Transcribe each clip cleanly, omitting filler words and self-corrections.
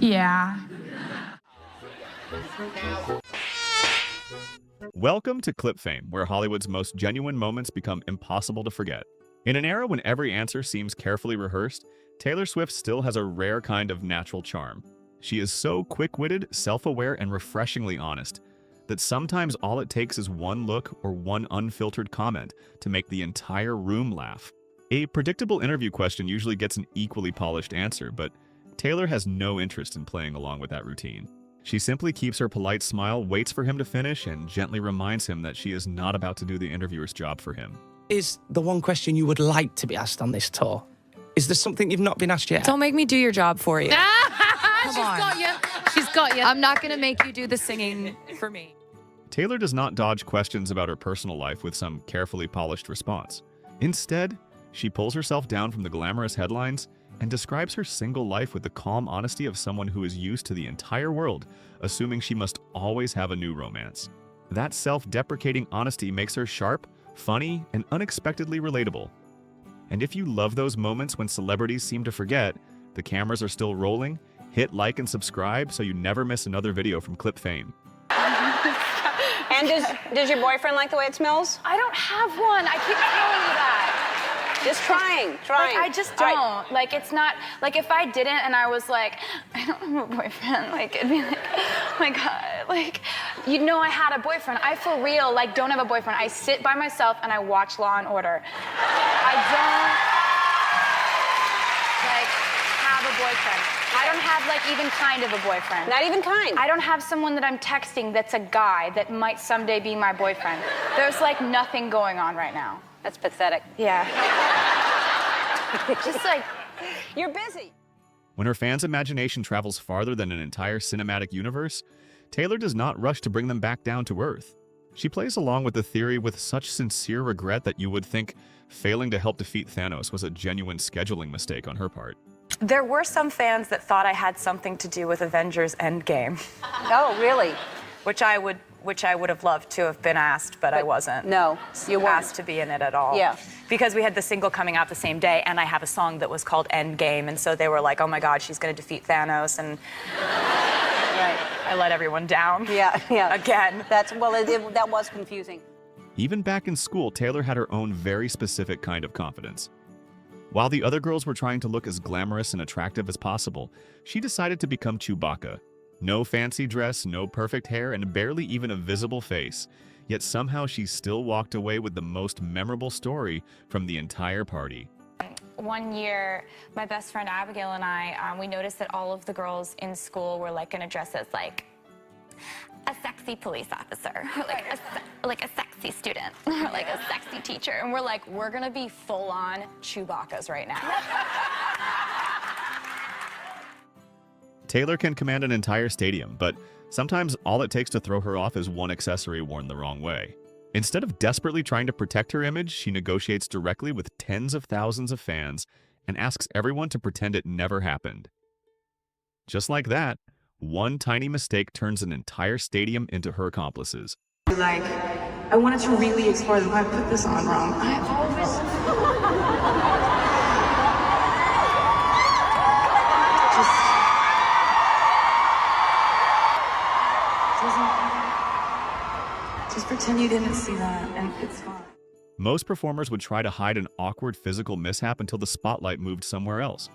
Yeah. Welcome to Clip Fame, where Hollywood's most genuine moments become impossible to forget. In an era when every answer seems carefully rehearsed, Taylor Swift still has a rare kind of natural charm. She is so quick-witted, self-aware, and refreshingly honest that sometimes all it takes is one look or one unfiltered comment to make the entire room laugh. A predictable interview question usually gets an equally polished answer, but Taylor has no interest in playing along with that routine. She simply keeps her polite smile, waits for him to finish, and gently reminds him that she is not about to do the interviewer's job for him. Is the one question you would like to be asked on this tour? Is there something you've not been asked yet? Don't make me do your job for you. She's got you. She's got you. I'm not going to make you do the singing for me. Taylor does not dodge questions about her personal life with some carefully polished response. Instead, she pulls herself down from the glamorous headlines and describes her single life with the calm honesty of someone who is used to the entire world, assuming she must always have a new romance. That self-deprecating honesty makes her sharp, funny, and unexpectedly relatable. And if you love those moments when celebrities seem to forget the cameras are still rolling, hit like and subscribe so you never miss another video from Clip Fame. And does your boyfriend like the way it smells? I don't have one. I keep telling you that. Just trying. Like, I just don't. Right. Like, it's not, like, if I didn't and I was like, I don't have a boyfriend, like, it'd be like, oh my God, like, you know I had a boyfriend. I, for real, like, don't have a boyfriend. I sit by myself and I watch Law & Order. I don't, like, have a boyfriend. I don't have, like, even kind of a boyfriend. Not even kind? I don't have someone that I'm texting that's a guy that might someday be my boyfriend. There's, like, nothing going on right now. That's pathetic. Yeah. Just like, you're busy. When her fans' imagination travels farther than an entire cinematic universe, Taylor does not rush to bring them back down to earth. She plays along with the theory with such sincere regret that you would think failing to help defeat Thanos was a genuine scheduling mistake on her part. There were some fans that thought I had something to do with Avengers Endgame. Oh, really? Which I would have loved to have been asked, but I wasn't. No, you weren't asked to be in it at all. Yeah. Because we had the single coming out the same day, and I have a song that was called Endgame, and so they were like, oh my God, she's gonna defeat Thanos, and right. I let everyone down. Yeah. Again. That was confusing. Even back in school, Taylor had her own very specific kind of confidence. While the other girls were trying to look as glamorous and attractive as possible, she decided to become Chewbacca. No fancy dress, no perfect hair, and barely even a visible face. Yet somehow she still walked away with the most memorable story from the entire party. one year, my best friend Abigail and I, we noticed that all of the girls in school were like gonna dress as like a sexy police officer, or like a sexy student, or like a sexy teacher. And we're like, we're gonna be full-on Chewbaccas right now. Taylor can command an entire stadium, but sometimes all it takes to throw her off is one accessory worn the wrong way. Instead of desperately trying to protect her image, she negotiates directly with tens of thousands of fans and asks everyone to pretend it never happened. Just like that, one tiny mistake turns an entire stadium into her accomplices. Like, I wanted to really explore them. I put this on wrong. I always... Just pretend you didn't see that, and it's fine. Most performers would try to hide an awkward physical mishap until the spotlight moved somewhere else.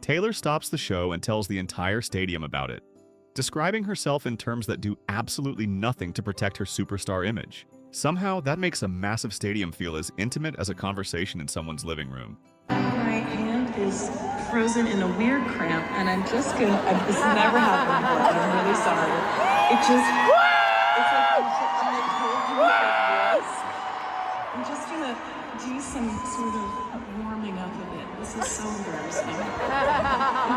Taylor stops the show and tells the entire stadium about it, describing herself in terms that do absolutely nothing to protect her superstar image. Somehow, that makes a massive stadium feel as intimate as a conversation in someone's living room. My hand is frozen in a weird cramp, and I'm just gonna, this has never happened before, I'm really sorry. It's like, I'm just gonna do some sort of warming up of it. This is so embarrassing. It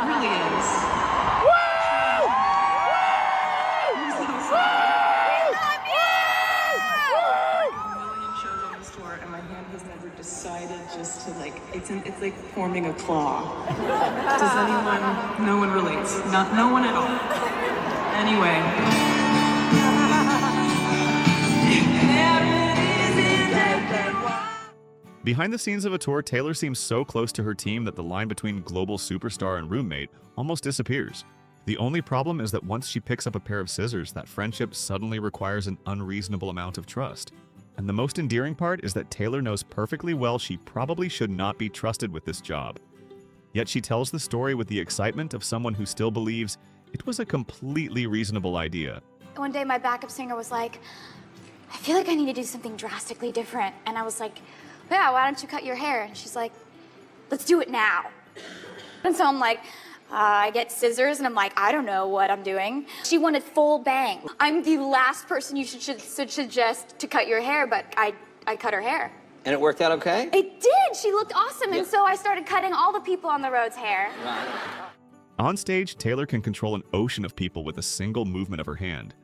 really is. I'm so sorry. Million shows on this tour, and my hand has never decided just to like, it's like forming a claw. Does anyone, no one relates. No one at all. Anyway. Behind the scenes of a tour, Taylor seems so close to her team that the line between global superstar and roommate almost disappears. The only problem is that once she picks up a pair of scissors, that friendship suddenly requires an unreasonable amount of trust. And the most endearing part is that Taylor knows perfectly well she probably should not be trusted with this job. Yet she tells the story with the excitement of someone who still believes it was a completely reasonable idea. One day my backup singer was like, I feel like I need to do something drastically different. And I was like, yeah, why don't you cut your hair? And she's like, let's do it now. And so I'm like, I get scissors and I'm like, I don't know what I'm doing. She wanted full bang. I'm the last person you should suggest to cut your hair, but I cut her hair. And it worked out okay? It did. She looked awesome. And so I started cutting all the people on the road's hair. Right. On stage, Taylor can control an ocean of people with a single movement of her hand.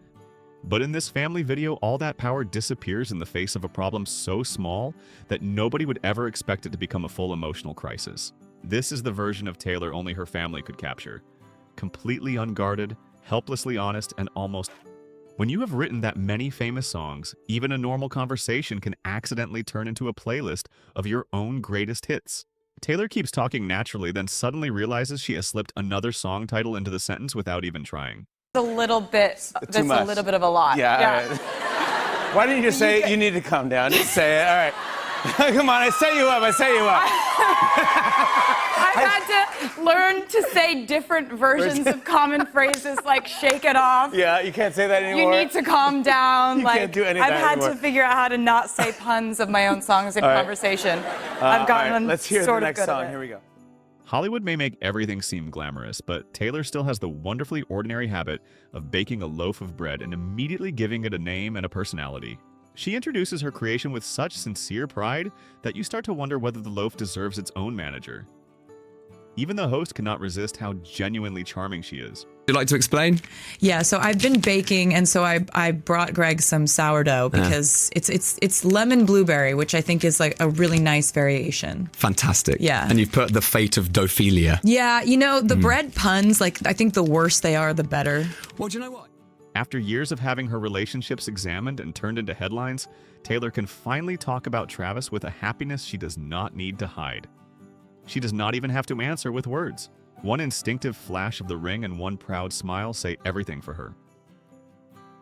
But in this family video, all that power disappears in the face of a problem so small that nobody would ever expect it to become a full emotional crisis. This is the version of Taylor only her family could capture. Completely unguarded, helplessly honest, and almost... When you have written that many famous songs, even a normal conversation can accidentally turn into a playlist of your own greatest hits. Taylor keeps talking naturally, then suddenly realizes she has slipped another song title into the sentence without even trying. A little bit. That's a little bit of a lot. Yeah. All right. Why didn't you just say it? You need to calm down. Just say it. All right. Come on, I set you up. I've had to learn to say different versions of common phrases like shake it off. Yeah, you can't say that anymore. You need to calm down. You like, can't do any of I've that had anymore. to figure out how to not say puns of my own songs in conversation. I've gotten all right, let's hear sort the of next good song. at it. Here we go. Hollywood may make everything seem glamorous, but Taylor still has the wonderfully ordinary habit of baking a loaf of bread and immediately giving it a name and a personality. She introduces her creation with such sincere pride that you start to wonder whether the loaf deserves its own manager. Even the host cannot resist how genuinely charming she is. Would you like to explain? Yeah, so I've been baking, and so I brought Greg some sourdough because it's lemon blueberry, which I think is like a really nice variation. Fantastic. Yeah. And you've put the fate of Dophelia. Yeah, you know, the bread puns, like I think the worse they are, the better. Well, do you know what? After years of having her relationships examined and turned into headlines, Taylor can finally talk about Travis with a happiness she does not need to hide. She does not even have to answer with words. One instinctive flash of the ring and one proud smile say everything for her.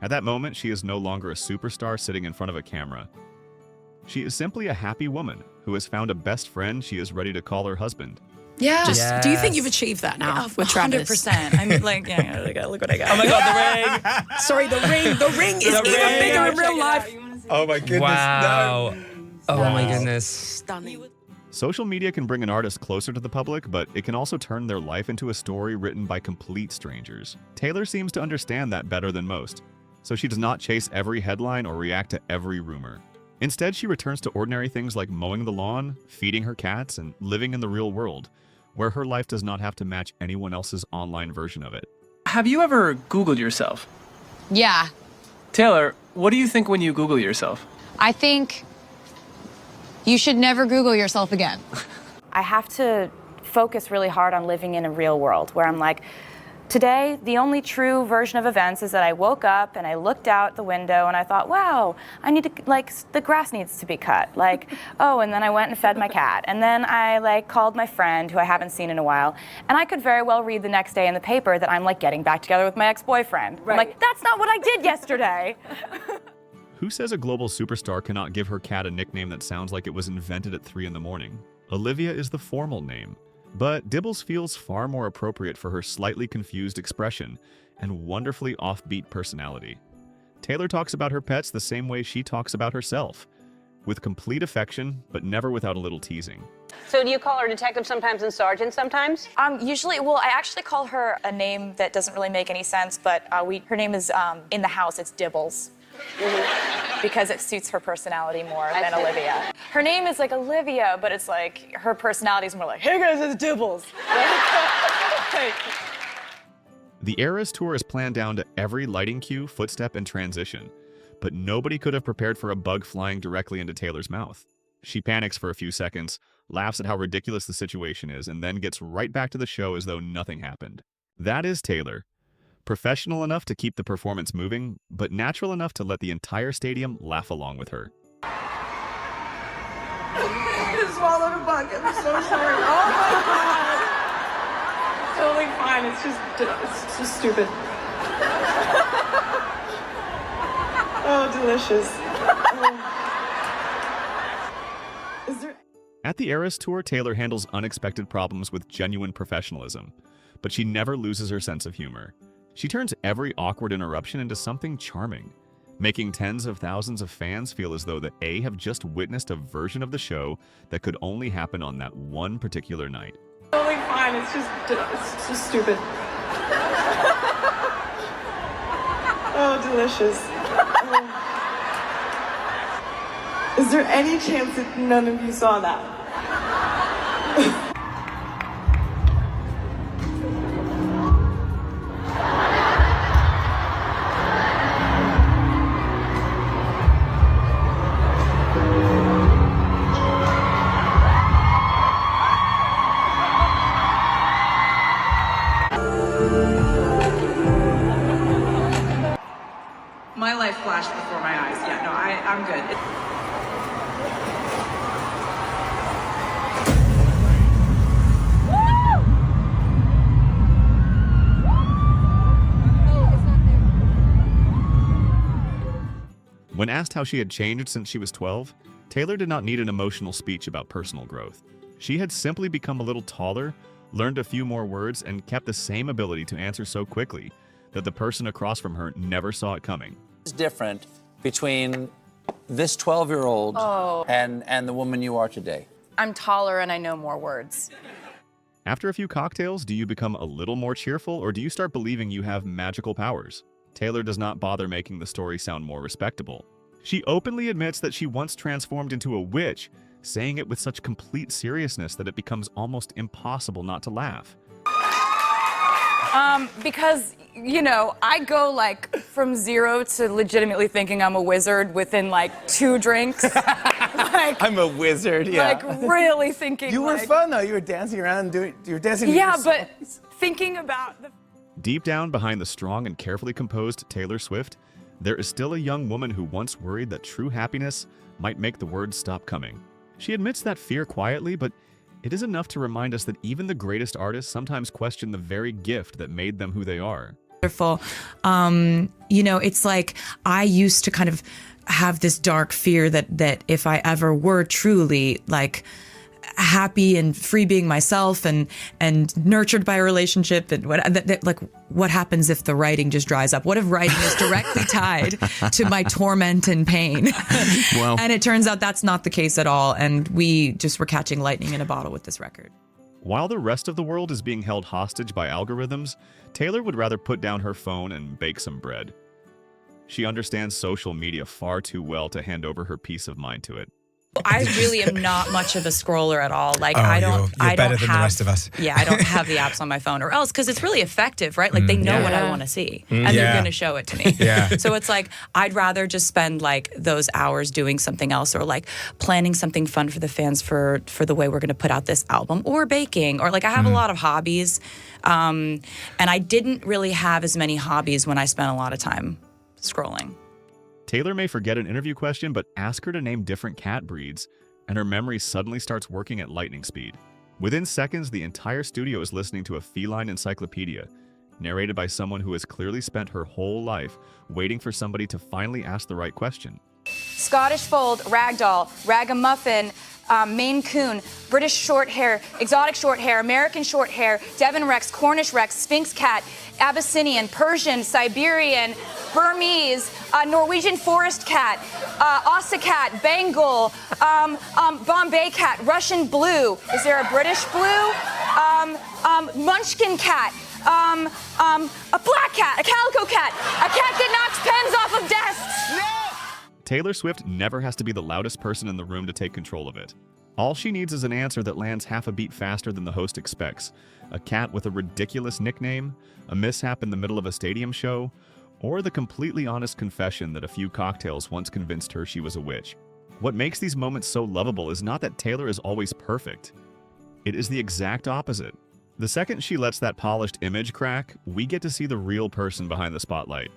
At that moment, she is no longer a superstar sitting in front of a camera. She is simply a happy woman who has found a best friend she is ready to call her husband. Yeah. Do you think you've achieved that now with Travis? 100%. I'm like, yeah, look what I got. Oh my God, the ring! Sorry, the ring is even bigger in real life. Oh my goodness. Wow. No. Oh my goodness. Stunning. Social media can bring an artist closer to the public, but it can also turn their life into a story written by complete strangers. Taylor seems to understand that better than most, so she does not chase every headline or react to every rumor. Instead, she returns to ordinary things like mowing the lawn, feeding her cats, and living in the real world, where her life does not have to match anyone else's online version of it. Have you ever Googled yourself? Yeah. Taylor, what do you think when you Google yourself? I think you should never Google yourself again. I have to focus really hard on living in a real world where I'm like, today, the only true version of events is that I woke up and I looked out the window and I thought, wow, I need to, like, the grass needs to be cut. Like, oh, and then I went and fed my cat. And then I, like, called my friend who I haven't seen in a while. And I could very well read the next day in the paper that I'm, like, getting back together with my ex-boyfriend. Right. I'm like, that's not what I did yesterday. Who says a global superstar cannot give her cat a nickname that sounds like it was invented at 3 in the morning? Olivia is the formal name. But Dibbles feels far more appropriate for her slightly confused expression and wonderfully offbeat personality. Taylor talks about her pets the same way she talks about herself, with complete affection, but never without a little teasing. So do you call her detective sometimes and sergeant sometimes? Usually, well, I actually call her a name that doesn't really make any sense, but her name is, in the house, it's Dibbles. Because it suits her personality more than Olivia. Her name is like Olivia, but it's like her personality is more like, hey guys, it's Dibbles. The Eras Tour is planned down to every lighting cue, footstep, and transition, but nobody could have prepared for a bug flying directly into Taylor's mouth. She panics for a few seconds, laughs at how ridiculous the situation is, and then gets right back to the show as though nothing happened. That is Taylor. Professional enough to keep the performance moving, but natural enough to let the entire stadium laugh along with her. swallowed a bug. I'm so sorry. Oh my God. Totally fine. It's just stupid. Oh, delicious. At the Eras Tour, Taylor handles unexpected problems with genuine professionalism, but she never loses her sense of humor. She turns every awkward interruption into something charming, making tens of thousands of fans feel as though they have just witnessed a version of the show that could only happen on that one particular night. Totally fine. It's just stupid. Oh, delicious. Is there any chance that none of you saw that? My life flashed before my eyes. Yeah, no, I'm good. When asked how she had changed since she was 12, Taylor did not need an emotional speech about personal growth. She had simply become a little taller, learned a few more words, and kept the same ability to answer so quickly that the person across from her never saw it coming. What's different between this 12-year-old and the woman you are today? I'm taller and I know more words. After a few cocktails, do you become a little more cheerful, or do you start believing you have magical powers? Taylor does not bother making the story sound more respectable. She openly admits that she once transformed into a witch, saying it with such complete seriousness that it becomes almost impossible not to laugh. Because, you know, I go like from 0 to legitimately thinking I'm a wizard within like 2 drinks. Like, I'm a wizard, yeah. Like really thinking. You were fun though. You were dancing around and you were dancing. Yeah, but thinking about the. Deep down behind the strong and carefully composed Taylor Swift, there is still a young woman who once worried that true happiness might make the words stop coming. She admits that fear quietly, but it is enough to remind us that even the greatest artists sometimes question the very gift that made them who they are. Wonderful. You know, it's like I used to kind of have this dark fear that if I ever were truly like happy and free being myself and nurtured by a relationship, and what happens if the writing just dries up? What if writing is directly tied to my torment and pain? Wow. And it turns out that's not the case at all, and we just were catching lightning in a bottle with this record. While the rest of the world is being held hostage by algorithms, Taylor would rather put down her phone and bake some bread. She understands social media far too well to hand over her peace of mind to it. I really am not much of a scroller at all. Like You're I don't better than have the rest of us. Yeah, I don't have the apps on my phone, or else because it's really effective, right? Like they know what I want to see, and they're going to show it to me. Yeah. So it's like I'd rather just spend like those hours doing something else, or like planning something fun for the fans for the way we're going to put out this album, or baking, or like I have a lot of hobbies, and I didn't really have as many hobbies when I spent a lot of time scrolling. Taylor may forget an interview question, but ask her to name different cat breeds, and her memory suddenly starts working at lightning speed. Within seconds, the entire studio is listening to a feline encyclopedia, narrated by someone who has clearly spent her whole life waiting for somebody to finally ask the right question. Scottish Fold, Ragdoll, Ragamuffin, Maine Coon, British Short Hair, Exotic Short Hair, American Short Hair, Devon Rex, Cornish Rex, Sphinx Cat, Abyssinian, Persian, Siberian, Burmese, Norwegian Forest Cat, Ossa Cat, Bengal, Bombay Cat, Russian Blue. Is there a British Blue? Munchkin Cat, a black cat, a calico cat, a cat that knocks pens off of desks. Taylor Swift never has to be the loudest person in the room to take control of it. All she needs is an answer that lands half a beat faster than the host expects, a cat with a ridiculous nickname, a mishap in the middle of a stadium show, or the completely honest confession that a few cocktails once convinced her she was a witch. What makes these moments so lovable is not that Taylor is always perfect. It is the exact opposite. The second she lets that polished image crack, we get to see the real person behind the spotlight.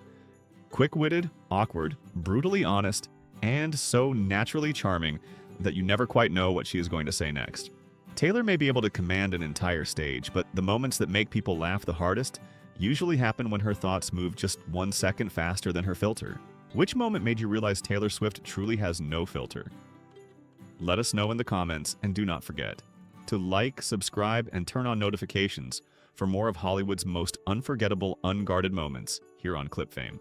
Quick-witted, awkward, brutally honest, and so naturally charming that you never quite know what she is going to say next. Taylor may be able to command an entire stage, but the moments that make people laugh the hardest usually happen when her thoughts move just 1 second faster than her filter. Which moment made you realize Taylor Swift truly has no filter? Let us know in the comments, and do not forget to like, subscribe, and turn on notifications for more of Hollywood's most unforgettable, unguarded moments here on Clip Fame.